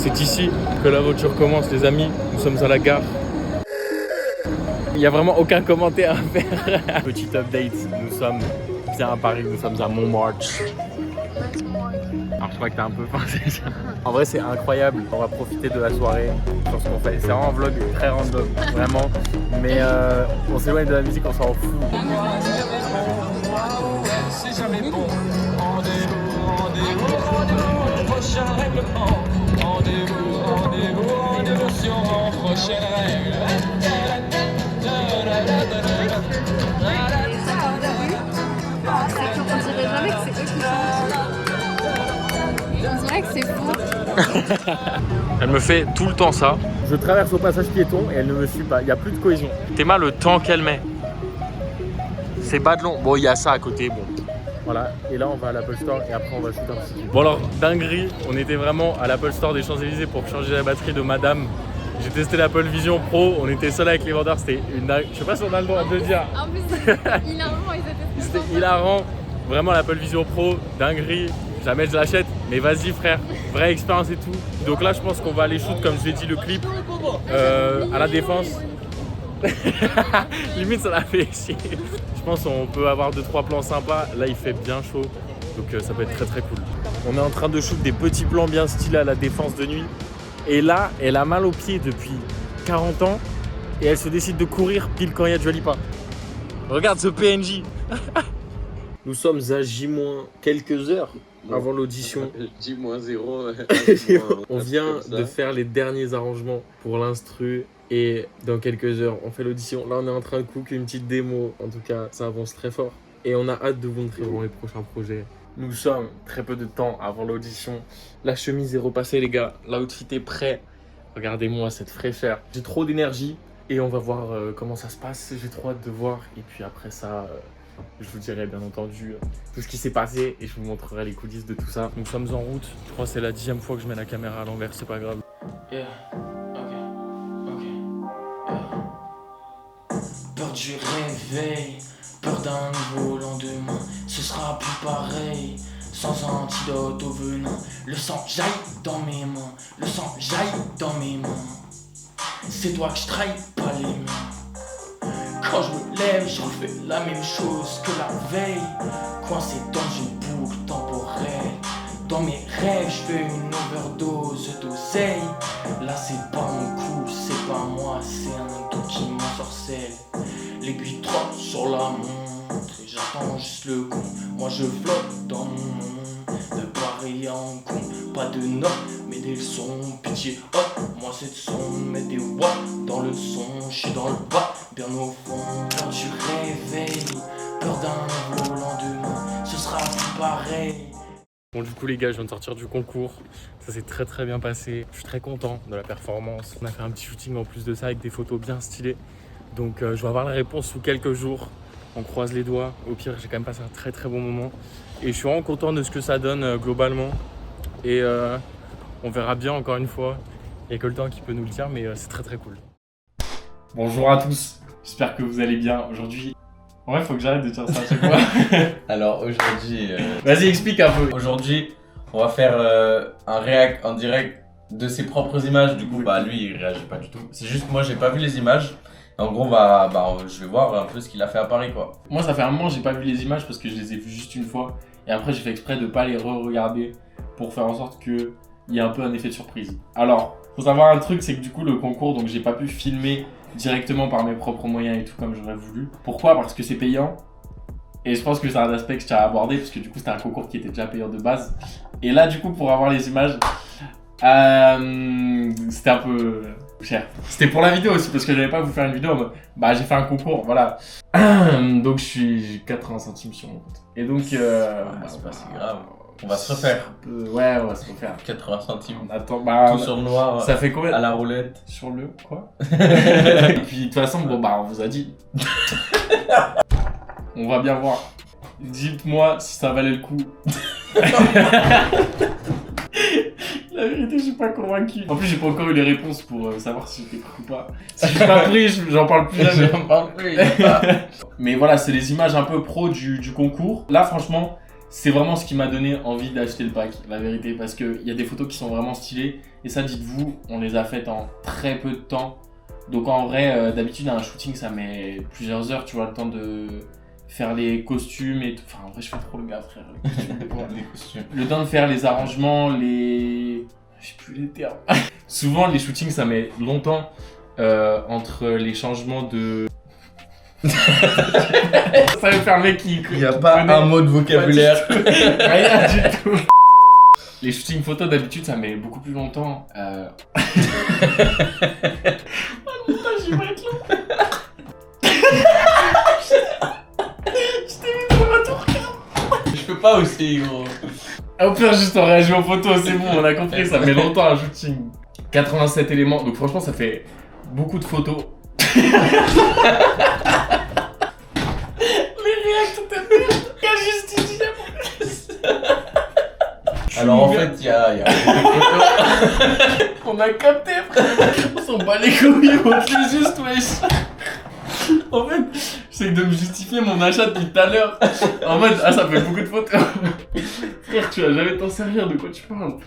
C'est ici que l'aventure commence, les amis. Nous sommes à la gare. Il n'y a vraiment aucun commentaire à faire. Petit update, nous sommes bien à Paris, nous sommes à Montmartre. Alors je crois que t'as un peu pensé ça. En vrai c'est incroyable, on va profiter de la soirée sur ce qu'on fait. C'est vraiment un vlog très random, vraiment. Mais on s'éloigne de la musique, on s'en fout. C'est jamais bon. Rendez-vous, prochain règlement. Rendez-vous sur mon prochaine règle. On dirait jamais que c'est eux qui sont. On dirait que c'est faux. Elle me fait tout le temps ça. Je traverse au passage piéton et elle ne me suit pas. Il n'y a plus de cohésion. Théma, le temps qu'elle met. C'est pas de long. Bon, il y a ça à côté. Bon. Voilà. Et là, on va à l'Apple Store et après, on va shooter un petit clip. Bon, alors, dinguerie. On était vraiment à l'Apple Store des Champs-Élysées pour changer la batterie de Madame. J'ai testé l'Apple Vision Pro. On était seuls avec les vendeurs. C'était une dingue. Je sais pas si on a le droit de le dire. En plus, hilarant, ils étaient. C'était hilarant. Vraiment, l'Apple Vision Pro, dinguerie. Jamais je l'achète, mais vas-y frère, vraie expérience et tout. Donc là je pense qu'on va aller shoot comme je l'ai dit le clip à la Défense. Limite ça l'a fait chier. Je pense qu'on peut avoir 2-3 plans sympas. Là il fait bien chaud, donc ça peut être très très cool. On est en train de shoot des petits plans bien stylés à la Défense de nuit. Et là elle a mal aux pieds depuis 40 ans et elle se décide de courir pile quand il y a Dua Lipa. Regarde ce PNJ. Nous sommes à J- quelques heures avant l'audition. J-0. On vient de faire les derniers arrangements pour l'instru et dans quelques heures on fait l'audition. Là on est en train de cook une petite démo. En tout cas ça avance très fort et on a hâte de vous montrer vraiment les prochains projets. Nous sommes très peu de temps avant l'audition. La chemise est repassée les gars. L'outfit est prêt. Regardez-moi cette fraîcheur. J'ai trop d'énergie et on va voir comment ça se passe. J'ai trop hâte de voir et puis après ça... je vous dirai bien entendu tout ce qui s'est passé et je vous montrerai les coulisses de tout ça. Nous sommes en route. Je crois que c'est la 10e fois que je mets la caméra à l'envers, c'est pas grave. Yeah. Ok. Yeah. Peur du réveil, peur d'un nouveau lendemain. Ce sera plus pareil, sans antidote au venin. Le sang jaillit dans mes mains, le sang jaillit dans mes mains. C'est toi que je trahis, pas les miens. Quand je me lève, je refais la même chose que la veille. Coincé dans une boucle temporelle. Dans mes rêves, je fais une overdose d'oseille. Là c'est pas mon coup, c'est pas moi, c'est un doute qui m'ensorcelle. L'aiguille trotte sur la montre et j'attends juste le coup. Moi je flotte dans mon monde, de Paris en con. Pas de notes, mais des leçons, pitié hop. Moi c'est de son, mais des watts dans le son, je suis dans le bas. Bien au fond, peur du réveil, peur d'un nouveau lendemain, ce sera plus pareil. Bon du coup les gars, je viens de sortir du concours, ça s'est très très bien passé, je suis très content de la performance. On a fait un petit shooting en plus de ça avec des photos bien stylées, donc je vais avoir la réponse sous quelques jours, on croise les doigts, au pire j'ai quand même passé un très très bon moment et je suis vraiment content de ce que ça donne globalement et on verra bien encore une fois, il n'y a que le temps qui peut nous le dire mais c'est très très cool. Bonjour à tous, j'espère que vous allez bien aujourd'hui. En vrai, faut que j'arrête de dire ça à chaque fois. Alors aujourd'hui, Vas-y, explique un peu. aujourd'hui, on va faire un react en direct de ses propres images. Du coup, bah lui, il réagit pas du tout. C'est juste moi, j'ai pas vu les images. En gros, je vais voir un peu ce qu'il a fait à Paris, quoi. Moi, ça fait un moment, j'ai pas vu les images parce que je les ai vues juste une fois. Et après, j'ai fait exprès de pas les re-regarder pour faire en sorte qu'il y ait un peu un effet de surprise. Alors, faut savoir un truc, c'est que du coup, le concours, donc j'ai pas pu filmer directement par mes propres moyens et tout comme j'aurais voulu. Pourquoi ? Parce que c'est payant. Et je pense que c'est un aspect que je tiens à aborder parce que du coup, c'était un concours qui était déjà payant de base. Et là, du coup, pour avoir les images, c'était un peu cher. C'était pour la vidéo aussi parce que j'avais pas vous faire une vidéo en mode bah j'ai fait un concours, voilà. Donc je suis 80 centimes sur mon compte. Et donc c'est pas si grave. On va se refaire. Ouais, on va se refaire. 80 centimes. Attends, Tout sur le noir. Ça fait combien à la roulette. Sur le quoi? Et puis de toute façon, bon bah on vous a dit. On va bien voir. Dites-moi si ça valait le coup. La vérité, je suis pas convaincu. En plus, j'ai pas encore eu les réponses pour savoir si j'étais pris ou pas. Si je suis pas pris, j'en parle plus jamais. J'en parle plus. Mais voilà, c'est les images un peu pro du concours. Là, franchement, c'est vraiment ce qui m'a donné envie d'acheter le pack, la vérité, parce qu'il y a des photos qui sont vraiment stylées, et ça, dites-vous, on les a faites en très peu de temps. Donc en vrai, d'habitude, un shooting, ça met plusieurs heures, tu vois, le temps de faire les costumes et tout. Enfin, en vrai, je fais trop le gars, frère. Les costumes. Le temps de faire les arrangements, les... Je sais plus les termes. Souvent, les shootings, ça met longtemps entre les changements de... Ça veut faire le mec qui... Il n'y a pas un mot de vocabulaire. Rien du tout. Les shootings photos, d'habitude, ça met beaucoup plus longtemps. Le montage, il va être long. Je t'ai mis dans ma tour. Je peux pas aussi, gros. Au pire, juste on réagit aux photos, c'est bon, on a compris, ça met longtemps un shooting. 87 éléments, donc franchement, ça fait beaucoup de photos. Les réacts, t'es bien. Il y a juste ici, Alors en fait, il y a beaucoup de photos. on a capté, frère. On s'en bat les couilles, on fait juste, wesh. En fait, j'essaie de me justifier mon achat depuis tout à l'heure. En mode, ah, ça fait beaucoup de photos. Frère, tu vas jamais t'en servir, de quoi tu parles?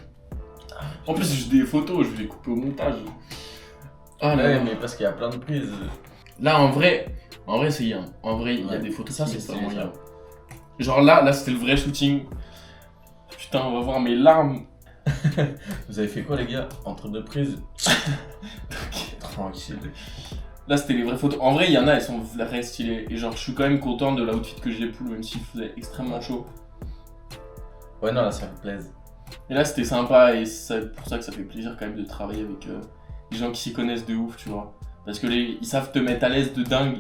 En plus, j'ai des photos, je vais les couper au montage. Ah là Ouais, là. mais parce qu'il y a plein de prises. Là, en vrai, c'est bien. En vrai, il y a Ouais. des photos, Ça, c'est c'est vraiment stylé, bien. Genre là, c'était le vrai shooting. Putain, on va voir mes larmes. Vous avez fait quoi, les gars? Entre deux prises? Tranquille. Là, c'était les vraies photos. En vrai, il y en a, elles sont vraies stylées. Et genre, je suis quand même content de l'outfit que j'ai pool, même s'il faisait extrêmement chaud. Ouais, non, là, ça me plaise. Et là, c'était sympa, et c'est pour ça que ça fait plaisir quand même de travailler avec des gens qui s'y connaissent de ouf, tu vois. Parce que ils savent te mettre à l'aise de dingue.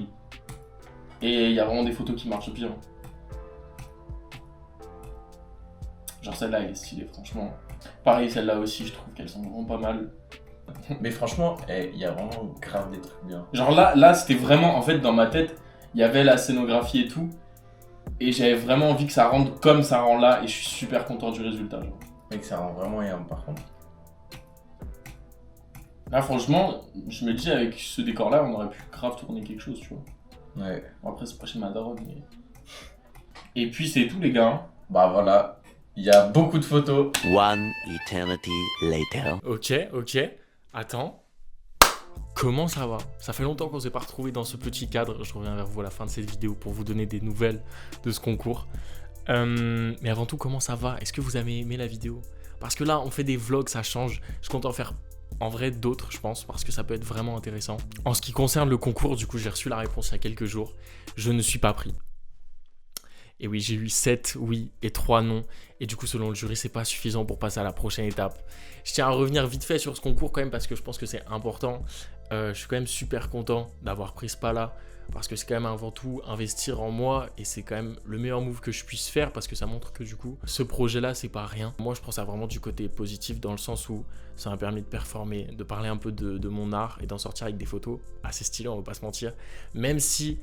Et il y a vraiment des photos qui marchent bien. Genre celle-là, elle est stylée, franchement. Pareil, celle-là aussi, je trouve qu'elles sont vraiment pas mal. Mais franchement, il y a vraiment grave des trucs bien. Genre là, c'était vraiment, en fait, dans ma tête, il y avait la scénographie et tout. Et j'avais vraiment envie que ça rende comme ça rend là, et je suis super content du résultat. Genre. Mec, ça rend vraiment rien, par contre. Là, franchement, je me dis, avec ce décor-là, on aurait pu grave tourner quelque chose, tu vois. Ouais. Bon, après, c'est pas chez ma daronne, mais... Et puis, c'est tout, les gars. Bah voilà. Il y a beaucoup de photos. One eternity later. Ok. Attends. Comment ça va? Ça fait longtemps qu'on s'est pas retrouvés dans ce petit cadre. Je reviens vers vous à la fin de cette vidéo pour vous donner des nouvelles de ce concours. Mais avant tout, comment ça va? Est-ce que vous avez aimé la vidéo? Parce que là, on fait des vlogs, ça change. Je compte en faire en vrai d'autres, je pense, parce que ça peut être vraiment intéressant. En ce qui concerne le concours, du coup, j'ai reçu la réponse il y a quelques jours. Je ne suis pas pris. Et oui, j'ai eu 7 oui et 3 non. Et du coup, selon le jury, c'est pas suffisant pour passer à la prochaine étape. Je tiens à revenir vite fait sur ce concours quand même parce que je pense que c'est important. Je suis quand même super content d'avoir pris ce pas-là parce que c'est quand même avant tout investir en moi et c'est quand même le meilleur move que je puisse faire parce que ça montre que du coup, ce projet-là, c'est pas rien. Moi, je prends ça vraiment du côté positif dans le sens où ça m'a permis de performer, de parler un peu de mon art et d'en sortir avec des photos assez stylées, on va pas se mentir. Même si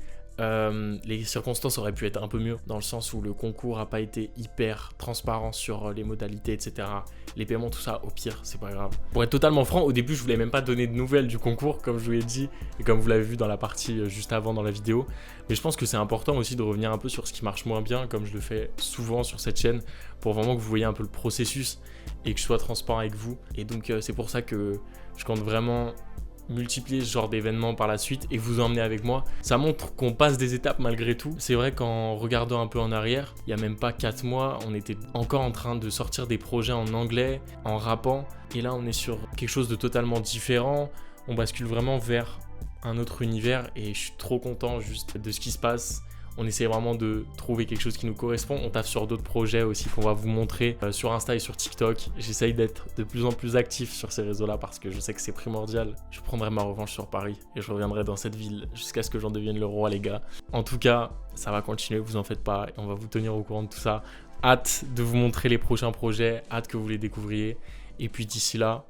les circonstances auraient pu être un peu mieux dans le sens où le concours a pas été hyper transparent sur les modalités, etc. Les paiements, tout ça, au pire, c'est pas grave. Pour être totalement franc, au début, je voulais même pas donner de nouvelles du concours, comme je vous l'ai dit, et comme vous l'avez vu dans la partie juste avant dans la vidéo. Mais je pense que c'est important aussi de revenir un peu sur ce qui marche moins bien, comme je le fais souvent sur cette chaîne, pour vraiment que vous voyez un peu le processus et que je sois transparent avec vous. Et donc, c'est pour ça que je compte vraiment multiplier ce genre d'événements par la suite et vous emmener avec moi. Ça montre qu'on passe des étapes malgré tout. C'est vrai qu'en regardant un peu en arrière, il n'y a même pas 4 mois, on était encore en train de sortir des projets en anglais, en rappant. Et là, on est sur quelque chose de totalement différent. On bascule vraiment vers un autre univers et je suis trop content juste de ce qui se passe. On essaie vraiment de trouver quelque chose qui nous correspond. On taffe sur d'autres projets aussi qu'on va vous montrer sur Insta et sur TikTok. J'essaye d'être de plus en plus actif sur ces réseaux-là parce que je sais que c'est primordial. Je prendrai ma revanche sur Paris et je reviendrai dans cette ville jusqu'à ce que j'en devienne le roi, les gars. En tout cas, ça va continuer, vous en faites pas. Et on va vous tenir au courant de tout ça. Hâte de vous montrer les prochains projets. Hâte que vous les découvriez. Et puis d'ici là,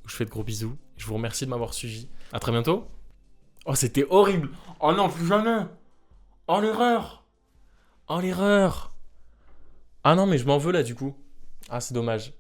je vous fais de gros bisous. Je vous remercie de m'avoir suivi. À très bientôt. Oh, c'était horrible. Oh non, plus jamais. Oh l'erreur! Oh l'erreur! Ah non mais je m'en veux là du coup. Ah c'est dommage.